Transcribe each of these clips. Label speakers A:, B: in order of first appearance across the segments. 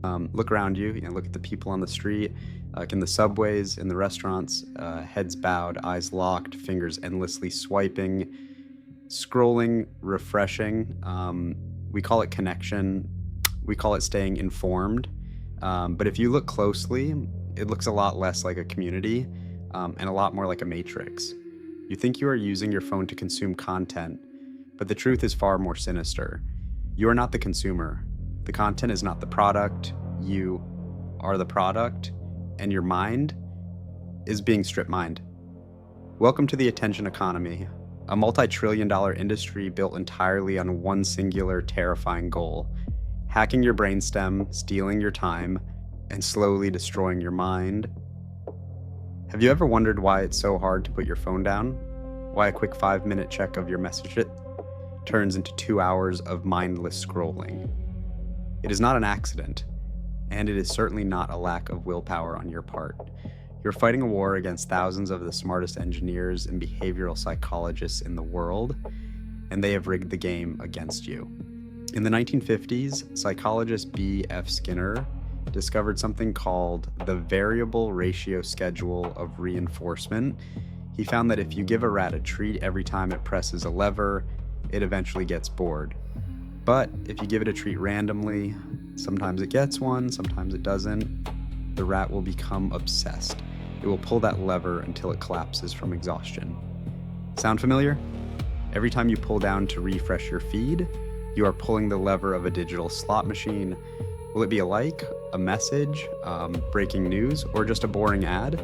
A: Look around you, look at the people on the street, like in the subways, in the restaurants, heads bowed, eyes locked, fingers endlessly swiping, scrolling, refreshing. We call it connection. We call it staying informed. But if you look closely, it looks a lot less like a community and a lot more like a matrix. You think you are using your phone to consume content, but the truth is far more sinister. You are not the consumer. The content is not the product. You are the product, and your mind is being strip-mined. Welcome to the attention economy, a multi-trillion-dollar industry built entirely on one singular, terrifying goal: hacking your brainstem, stealing your time, and slowly destroying your mind. Have you ever wondered why it's so hard to put your phone down? Why a quick 5-minute check of your message turns into 2 hours of mindless scrolling? It is not an accident, and it is certainly not a lack of willpower on your part. You're fighting a war against thousands of the smartest engineers and behavioral psychologists in the world, and they have rigged the game against you. In the 1950s, psychologist B.F. Skinner discovered something called the variable ratio schedule of reinforcement. He found that if you give a rat a treat every time it presses a lever, it eventually gets bored. But if you give it a treat randomly, sometimes it gets one, sometimes it doesn't, the rat will become obsessed. It will pull that lever until it collapses from exhaustion. Sound familiar? Every time you pull down to refresh your feed, you are pulling the lever of a digital slot machine. Will it be a like, a message, breaking news, or just a boring ad?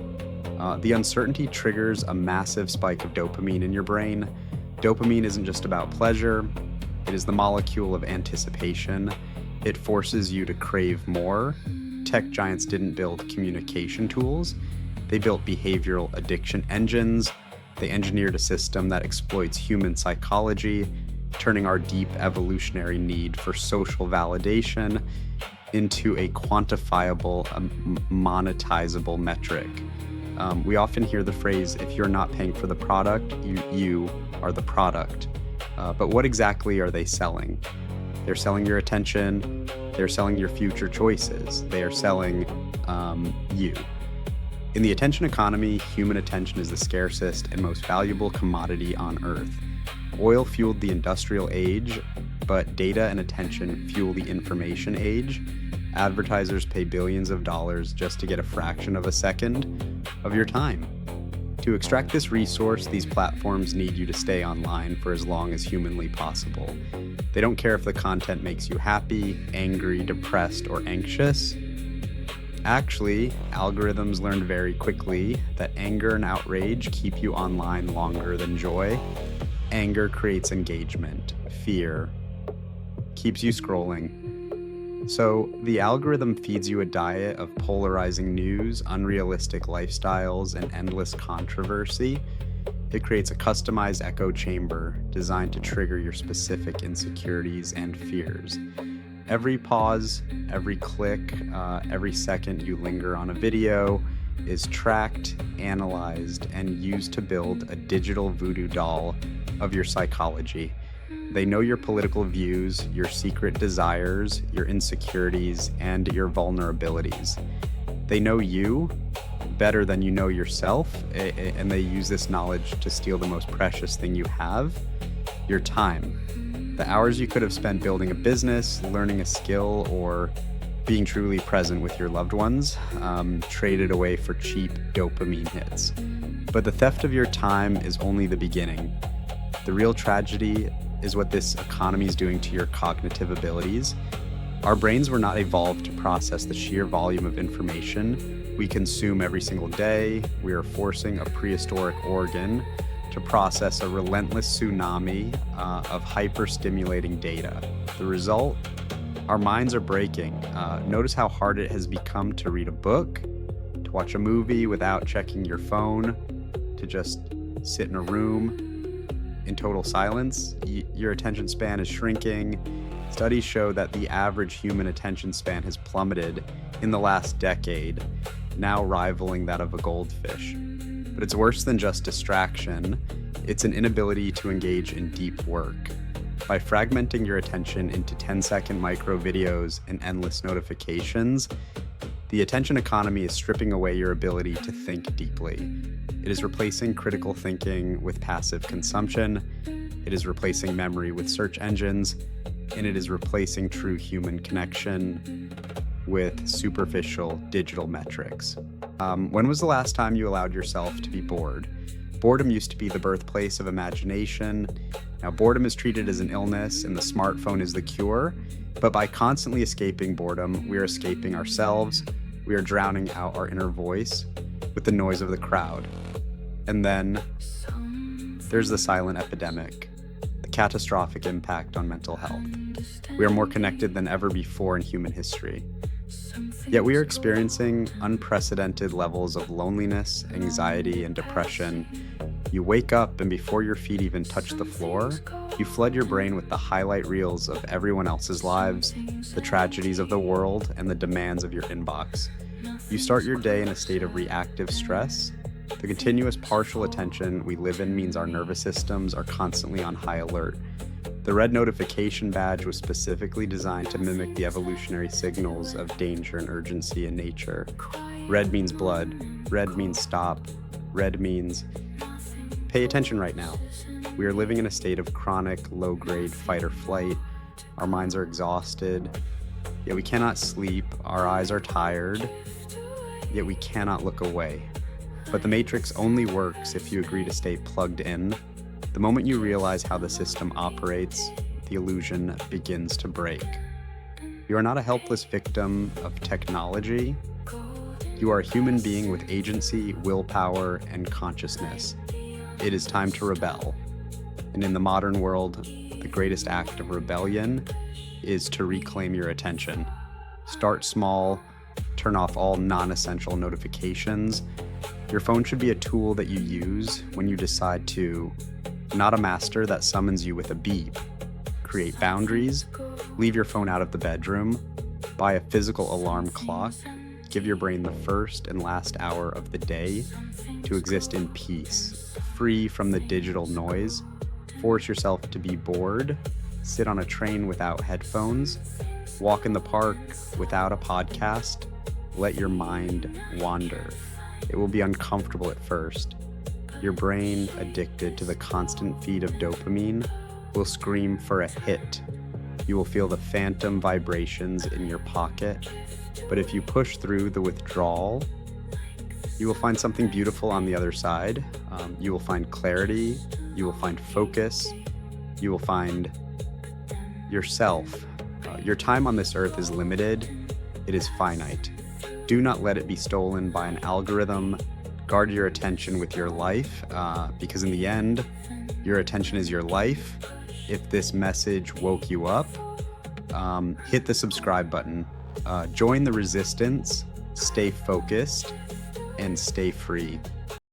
A: The uncertainty triggers a massive spike of dopamine in your brain. Dopamine isn't just about pleasure. It is the molecule of anticipation. It forces you to crave more. Tech giants didn't build communication tools. They built behavioral addiction engines. They engineered a system that exploits human psychology, turning our deep evolutionary need for social validation into a quantifiable, monetizable metric. We often hear the phrase, if you're not paying for the product, you are the product. But what exactly are they selling? They're selling your attention. They're selling your future choices. They are selling you. In the attention economy, human attention is the scarcest and most valuable commodity on Earth. Oil fueled the industrial age, but data and attention fuel the information age. Advertisers pay billions of dollars just to get a fraction of a second of your time. To extract this resource, these platforms need you to stay online for as long as humanly possible. They don't care if the content makes you happy, angry, depressed, or anxious. Actually, algorithms learned very quickly that anger and outrage keep you online longer than joy. Anger creates engagement. Fear keeps you scrolling. So the algorithm feeds you a diet of polarizing news, unrealistic lifestyles, and endless controversy. It creates a customized echo chamber designed to trigger your specific insecurities and fears. Every pause, every click, every second you linger on a video is tracked, analyzed, and used to build a digital voodoo doll of your psychology. They know your political views, your secret desires, your insecurities, and your vulnerabilities. They know you better than you know yourself, and they use this knowledge to steal the most precious thing you have, your time. The hours you could have spent building a business, learning a skill, or being truly present with your loved ones, traded away for cheap dopamine hits. But the theft of your time is only the beginning. The real tragedy is what this economy is doing to your cognitive abilities. Our brains were not evolved to process the sheer volume of information we consume every single day. We are forcing a prehistoric organ to process a relentless tsunami of hyper-stimulating data. The result? Our minds are breaking. Notice how hard it has become to read a book, to watch a movie without checking your phone, to just sit in a room in total silence. Your attention span is shrinking. Studies show that the average human attention span has plummeted in the last decade, now rivaling that of a goldfish. But it's worse than just distraction. It's an inability to engage in deep work. By fragmenting your attention into 10-second micro videos and endless notifications, the attention economy is stripping away your ability to think deeply. It is replacing critical thinking with passive consumption. It is replacing memory with search engines, and it is replacing true human connection with superficial digital metrics. When was the last time you allowed yourself to be bored? Boredom used to be the birthplace of imagination. Now, boredom is treated as an illness, and the smartphone is the cure. But by constantly escaping boredom, we are escaping ourselves. We are drowning out our inner voice with the noise of the crowd. And then there's the silent epidemic, the catastrophic impact on mental health. We are more connected than ever before in human history. Yet we are experiencing unprecedented levels of loneliness, anxiety, and depression. You wake up, and before your feet even touch the floor, you flood your brain with the highlight reels of everyone else's lives, the tragedies of the world, and the demands of your inbox. You start your day in a state of reactive stress. The continuous partial attention we live in means our nervous systems are constantly on high alert. The red notification badge was specifically designed to mimic the evolutionary signals of danger and urgency in nature. Red means blood. Red means stop. Red means pay attention right now. We are living in a state of chronic, low-grade fight or flight. Our minds are exhausted, yet we cannot sleep. Our eyes are tired, yet we cannot look away. But the matrix only works if you agree to stay plugged in. The moment you realize how the system operates, the illusion begins to break. You are not a helpless victim of technology. You are a human being with agency, willpower, and consciousness. It is time to rebel. And in the modern world, the greatest act of rebellion is to reclaim your attention. Start small, turn off all non-essential notifications. Your phone should be a tool that you use when you decide to, not a master that summons you with a beep. Create boundaries, leave your phone out of the bedroom, buy a physical alarm clock, give your brain the first and last hour of the day to exist in peace, free from the digital noise. Force yourself to be bored, sit on a train without headphones, walk in the park without a podcast, let your mind wander. It will be uncomfortable at first. Your brain, addicted to the constant feed of dopamine, will scream for a hit. You will feel the phantom vibrations in your pocket, but if you push through the withdrawal, you will find something beautiful on the other side. You will find clarity, you will find focus, you will find yourself. Your time on this earth is limited, it is finite. Do not let it be stolen by an algorithm. Guard your attention with your life, because in the end, your attention is your life. If this message woke you up, hit the subscribe button. Join the resistance, stay focused, and stay free.